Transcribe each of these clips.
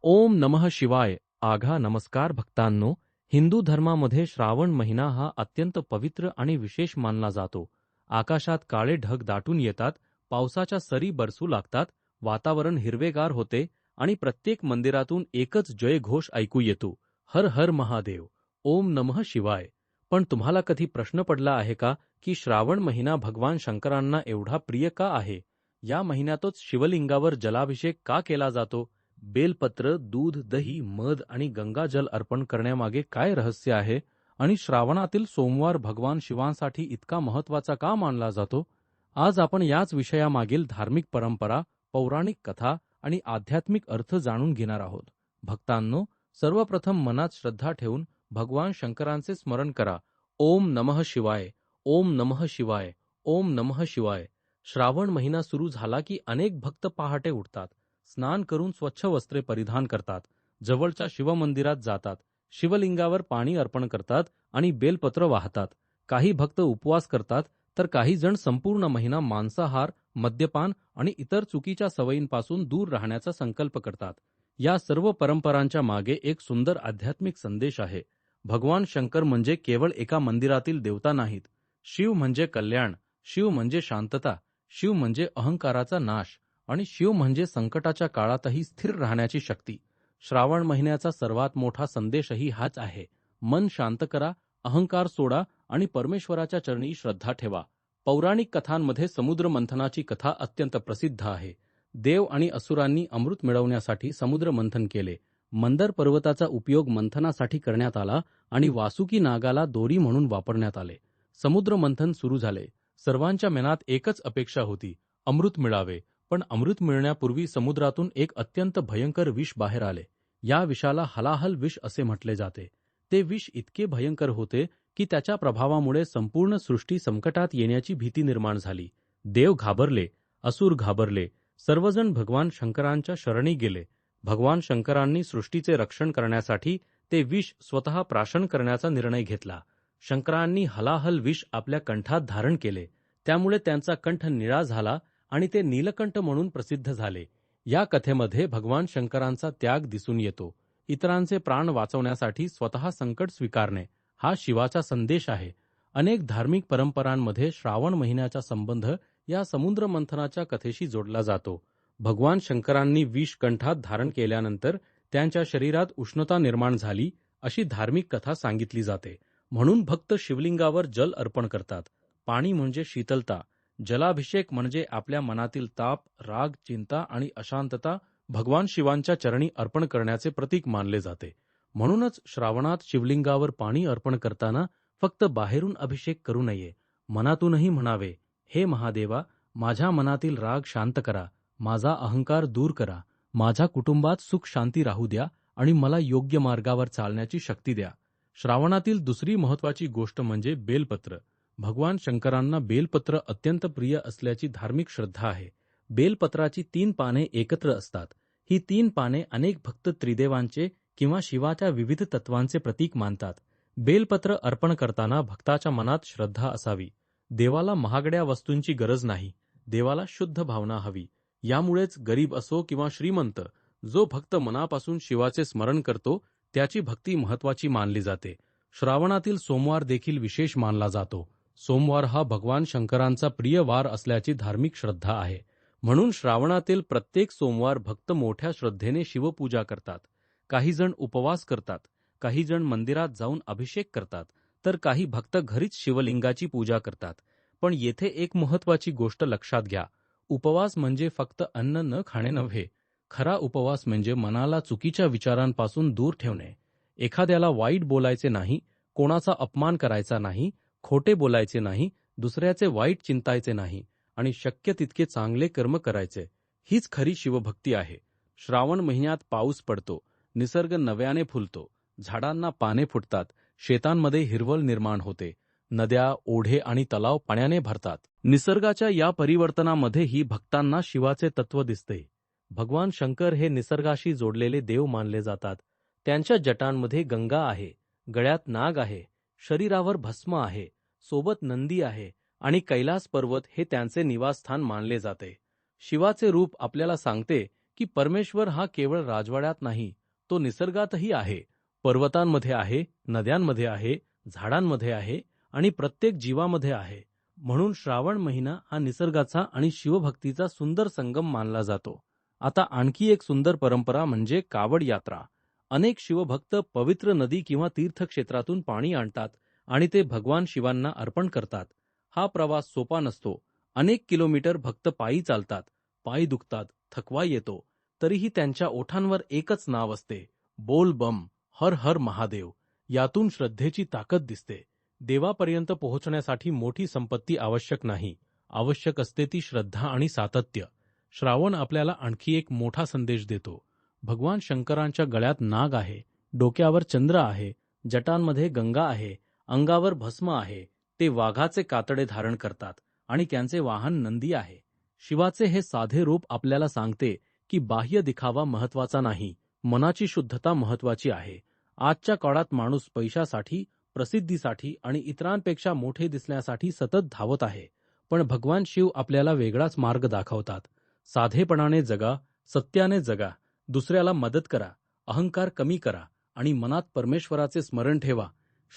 ओम नमः शिवाय. आघा नमस्कार भक्तांनो. हिंदू धर्मामध्ये श्रावण महिना हा अत्यंत पवित्र आणि विशेष मानला जातो. आकाशात काळे ढग दाटून येतात, पावसाच्या सरी बरसू लागतात, वातावरण हिरवेगार होते आणि प्रत्येक मंदिरातून एकच जयघोष ऐकू येतो, हर हर महादेव, ओम नमः शिवाय. पण तुम्हाला कधी प्रश्न पडला आहे का की श्रावण महिना भगवान शंकरांना एवढा प्रिय का आहे? या महिन्यातच शिवलिंगावर जलाभिषेक का केला जातो? बेलपत्र, दूध, दही, मध आणि गंगाजल अर्पण करण्यामागे काय रहस्य आहे? आणि श्रावणातील सोमवार भगवान शिवांसाठी इतका महत्त्वाचा का मानला जातो? आज आपण याच विषयामागील धार्मिक परंपरा, पौराणिक कथा आणि आध्यात्मिक अर्थ जाणून घेणार आहोत. भक्तांनो, सर्वप्रथम मनात श्रद्धा ठेवून भगवान शंकरांचे स्मरण करा. ओम नमः शिवाय, ओम नमः शिवाय, ओम नमः शिवाय. श्रावण महिना सुरू झाला की अनेक भक्त पहाटे उठतात, स्नान करून स्वच्छ वस्त्रे परिधान करतात, जवळच्या शिवमंदिरात जातात, शिवलिंगावर पाणी अर्पण करतात आणि बेलपत्र वाहतात. काही भक्त उपवास करतात, तर काही जण संपूर्ण महिना मांसाहार, मद्यपान आणि इतर चुकीच्या सवयींपासून दूर राहण्याचा संकल्प करतात. या सर्व परंपरांच्या मागे एक सुंदर आध्यात्मिक संदेश आहे. भगवान शंकर म्हणजे केवळ एका मंदिरातील देवता नाहीत. शिव म्हणजे कल्याण, शिव म्हणजे शांतता, शिव म्हणजे अहंकाराचा नाश आणि शिव म्हणजे संकटाच्या काळातही स्थिर राहण्याची शक्ती. श्रावण महिन्याचा सर्वात मोठा संदेशही हाच आहे. मन शांत करा, अहंकार सोडा आणि परमेश्वराच्या चरणी श्रद्धा ठेवा. पौराणिक कथांमध्ये समुद्र मंथनाची कथा अत्यंत प्रसिद्ध आहे. देव आणि असुरांनी अमृत मिळवण्यासाठी समुद्र मंथन केले. मंदर पर्वताचा उपयोग मंथनासाठी करण्यात आला आणि वासुकी नागाला दोरी म्हणून वापरण्यात आले. समुद्र मंथन सुरू झाले. सर्वांच्या मनात एकच अपेक्षा होती, अमृत मिळावे. पण अमृत मिळण्यापूर्वी समुद्रातून एक अत्यंत भयंकर विष बाहेर आले. या विषाला हलाहल विष असे म्हटले जाते. ते विष इतके भयंकर होते की त्याच्या प्रभावामुळे संपूर्ण सृष्टी संकटात येण्याची भीती निर्माण झाली. देव घाबरले, असुर घाबरले, सर्वजण भगवान शंकरांच्या शरणी गेले. भगवान शंकरांनी सृष्टीचे रक्षण करण्यासाठी ते विष स्वतः प्राशन करण्याचा निर्णय घेतला. शंकरांनी हलाहल विष आपल्या कंठात धारण केले. त्यामुळे त्यांचा कंठ निळा झाला आणि ते नीलकंठ म्हणून प्रसिद्ध झाले. या कथेमध्ये भगवान शंकरांचा त्याग दिसून येतो. इतरांचे प्राण वाचवण्यासाठी स्वतः संकट स्वीकारणे हा शिवाचा संदेश आहे. अनेक धार्मिक परंपरांमध्ये श्रावण महिन्याचा संबंध या समुद्र मंथनाच्या कथेशी जोडला जातो. भगवान शंकरांनी विष कंठात धारण केल्यानंतर त्यांच्या शरीरात उष्णता निर्माण झाली अशी धार्मिक कथा सांगितली जाते. म्हणून भक्त शिवलिंगावर जल अर्पण करतात. पाणी म्हणजे शीतलता, जलाभिषेक म्हणजे आपल्या मनातील ताप, राग, चिंता आणि अशांतता भगवान शिवांच्या चरणी अर्पण करण्याचे प्रतीक मानले जाते. म्हणूनच श्रावणात शिवलिंगावर पाणी अर्पण करताना फक्त बाहेरून अभिषेक करू नये, मनातूनही म्हणावे, हे महादेवा, माझ्या मनातील राग शांत करा, माझा अहंकार दूर करा, माझ्या कुटुंबात सुख शांती राहू द्या आणि मला योग्य मार्गावर चालण्याची शक्ती द्या. श्रावणातील दुसरी महत्त्वाची गोष्ट म्हणजे बेलपत्र. भगवान शंकरांना बेलपत्र अत्यंत प्रिय असल्याची धार्मिक श्रद्धा आहे. बेलपत्राची 3 पाने एकत्र असतात. ही 3 पाने अनेक भक्त त्रिदेवांचे किंवा शिवाच्या विविध तत्वांचे प्रतीक मानतात. बेलपत्र अर्पण करताना भक्ताच्या मनात श्रद्धा असावी. देवाला महागड्या वस्तूंची गरज नाही, देवाला शुद्ध भावना हवी. यामुळेच गरीब असो किंवा श्रीमंत, जो भक्त मनापासून शिवाचे स्मरण करतो त्याची भक्ती महत्त्वाची मानली जाते. श्रावणातील सोमवार देखील विशेष मानला जातो. सोमवार हा भगवान शंकरांचा प्रिय वार असल्याची धार्मिक श्रद्धा आहे. म्हणून श्रावणातील प्रत्येक सोमवार भक्त मोठ्या श्रद्धेने शिवपूजा करतात. काही जण उपवास करतात, काही जण मंदिरात जाऊन अभिषेक करतात, तर काही भक्त घरीच शिवलिंगाची पूजा करतात. पण येथे एक महत्त्वाची गोष्ट लक्षात घ्या. उपवास म्हणजे फक्त अन्न न खाणे नव्हे. खरा उपवास म्हणजे मनाला चुकीच्या विचारांपासून दूर ठेवणे. एखाद्याला वाईट बोलायचे नाही, कोणाचा अपमान करायचा नाही, खोटे बोलायचे नाही, दुसऱ्याचे वाईट चिंतायचे नाही आणि शक्य तितके चांगले कर्म करायचे. हीच खरी शिवभक्ती आहे. श्रावण महिन्यात पाऊस पडतो, निसर्ग नव्याने फुलतो, झाडांना पाने फुटतात, शेतांमध्ये हिरवळ निर्माण होते, नद्या, ओढे आणि तलाव पाण्याने भरतात. निसर्गाच्या या परिवर्तनामध्येही भक्तांना शिवाचे तत्व दिसते. भगवान शंकर हे निसर्गाशी जोडलेले देव मानले जातात. त्यांच्या जटांमध्ये गंगा आहे, गळ्यात नाग आहे, शरीरावर भस्म आहे, सोबत नंदी आहे आणि कैलास पर्वत हे त्यांचे निवासस्थान मानले जाते. शिवाचे रूप आपल्याला सांगते की परमेश्वर हा केवळ राजवाड्यात नाही, तो निसर्गातही आहे. पर्वतांमध्ये आहे, नद्यांमध्ये आहे, झाडांमध्ये आहे आणि प्रत्येक जीवामध्ये आहे. म्हणून श्रावण महिना हा निसर्गाचा आणि शिवभक्तीचा सुंदर संगम मानला जातो. आता आणखी एक सुंदर परंपरा म्हणजे कावड यात्रा. अनेक शिवभक्त पवित्र नदी किंवा तीर्थक्षेत्रातून पाणी आणतात आणि ते भगवान शिवांना अर्पण करतात. हा प्रवास सोपा नसतो. अनेक किलोमीटर भक्त पायी चालतात, पाय दुखतात, थकवा येतो, तरीही त्यांच्या ओठांवर एकच नाव असते, बोल बम, हर हर महादेव. यातून श्रद्धेची ताकद दिसते. देवापर्यंत पोहोचण्यासाठी मोठी संपत्ती आवश्यक नाही, आवश्यक असते ती श्रद्धा आणि सातत्य. श्रावण आपल्याला आणखी एक मोठा संदेश देतो. भगवान शंकरांच्या गळ्यात नाग आहे, डोक्यावर चंद्र आहे, जटांमध्ये गंगा आहे, अंगावर भस्म आहे. ते वाघाचे कातडे धारण करतात आणि त्यांचे वाहन नंदी आहे. शिवाचे हे साधे रूप आपल्याला सांगते की बाह्य दिखावा महत्वाचा नाही, मनाची शुद्धता महत्वाची आहे. आजच्या काळात माणूस पैशासाठी, प्रसिद्धीसाठी आणि इतरांपेक्षा मोठे दिसण्यासाठी सतत धावत आहे. पण भगवान शिव आपल्याला वेगळाच मार्ग दाखवतात. साधेपणाने जगा, सत्याने जगा, दुसऱ्याला मदत करा, अहंकार कमी करा आणि मनात परमेश्वराचे स्मरण ठेवा.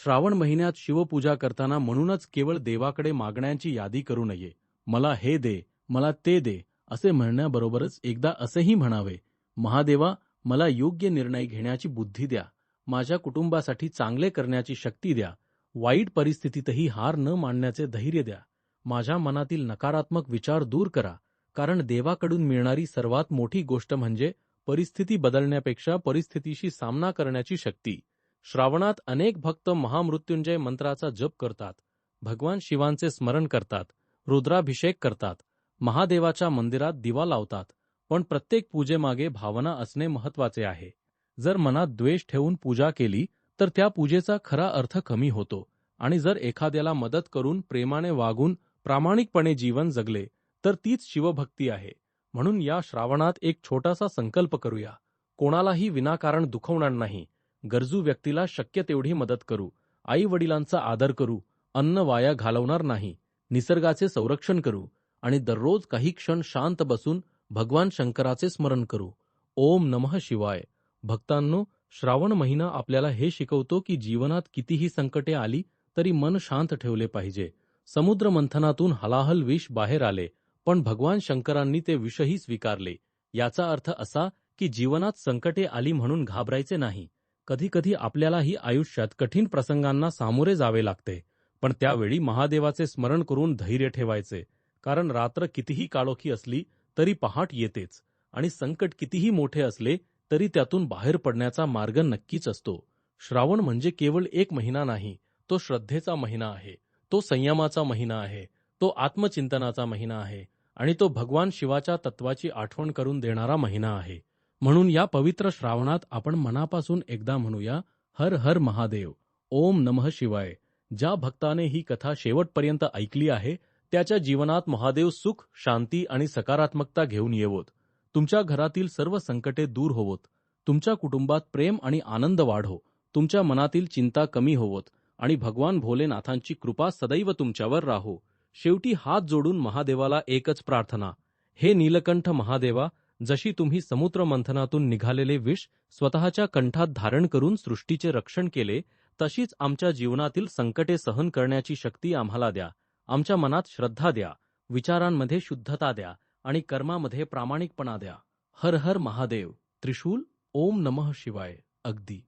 श्रावण महिन्यात शिवपूजा करताना म्हणूनच केवळ देवाकडे मागण्यांची यादी करू नये. मला हे दे, मला ते दे असे म्हणण्याबरोबरच एकदा असेही म्हणावे, महादेवा, मला योग्य निर्णय घेण्याची बुद्धी द्या, माझ्या कुटुंबासाठी चांगले करण्याची शक्ती द्या, वाईट परिस्थितीतही हार न मानण्याचे धैर्य द्या, माझ्या मनातील नकारात्मक विचार दूर करा. कारण देवाकडून मिळणारी सर्वात मोठी गोष्ट म्हणजे परिस्थिती बदलण्यापेक्षा परिस्थितीशी सामना करण्याची शक्ती. श्रावणात अनेक भक्त महामृत्युंजय मंत्राचा जप करतात, भगवान शिवांचे स्मरण करतात, रुद्राभिषेक करतात, महादेवाच्या मंदिरात दिवा लावतात. पण प्रत्येक पूजेमागे भावना असणे महत्वाचे आहे. जर मनात द्वेष ठेवून पूजा केली तर त्या पूजेचा खरा अर्थ कमी होतो. आणि जर एखाद्याला मदत करून, प्रेमाने वागून, प्रामाणिकपणे जीवन जगले तर तीच शिवभक्ती आहे. म्हणून या श्रावणात एक छोटासा संकल्प करूया. कोणालाही विनाकारण दुखवणार नाही, गरजू व्यक्तीला शक्य तेवढी मदत करू, आई वडिलांचा आदर करू, अन्न वाया घालवणार नाही, निसर्गाचे संरक्षण करू आणि दररोज काही क्षण शांत बसून भगवान शंकराचे स्मरण करू. ओम नमः शिवाय. भक्तांनो, श्रावण महिना आपल्याला हे शिकवतो की जीवनात कितीही संकटे आली तरी मन शांत ठेवले पाहिजे. समुद्र मंथनातून हलाहल विष बाहेर आले, पण भगवान शंकरांनी ते विषही स्वीकारले. याचा अर्थ असा की जीवनात संकटे आली म्हणून घाबरायचे नाही. कधीकधी आपल्यालाही आयुष्यात कठीण प्रसंगांना सामोरे जावे लागते, पण त्यावेळी महादेवाचे स्मरण करून धैर्य ठेवायचे. कारण रात्र कितीही काळोखी असली तरी पहाट येतेच आणि संकट कितीही मोठे असले तरी त्यातून बाहेर पडण्याचा मार्ग नक्कीच असतो. श्रावण म्हणजे केवळ एक महिना नाही, तो श्रद्धेचा महिना आहे, तो संयमाचा महिना आहे, तो आत्मचिंतनाचा महिना आहे आणि तो भगवान शिवाच्या तत्वाची आठवण करून देणारा महिना आहे. म्हणून या पवित्र श्रावणात आपण मनापासून एकदा म्हणूया, हर हर महादेव, ओम नमः शिवाय. ज्या भक्ताने ही कथा शेवटपर्यंत ऐकली आहे त्याच्या जीवनात महादेव सुख, शांती आणि सकारात्मकता घेऊन येवोत. तुमच्या घरातील सर्व संकटे दूर होवोत, तुमच्या कुटुंबात प्रेम आणि आनंद वाढो, तुमच्या मनातील चिंता कमी होवोत आणि भगवान भोलेनाथांची कृपा सदैव तुमच्यावर राहो. शेवटी हात जोडून महादेवाला एकच प्रार्थना, हे नीलकंठ महादेवा, जशी तुम्ही समुद्र मंथनातून निघालेले विष स्वतःच्या कंठात धारण करून सृष्टीचे रक्षण केले, तशीच आमच्या जीवनातील संकटे सहन करण्याची शक्ती आम्हाला द्या. आमच्या मनात श्रद्धा द्या, विचारांमध्ये शुद्धता द्या आणि कर्मामध्ये प्रामाणिकपणा द्या. हर हर महादेव. त्रिशूल. ओम नमः शिवाय. अगदी.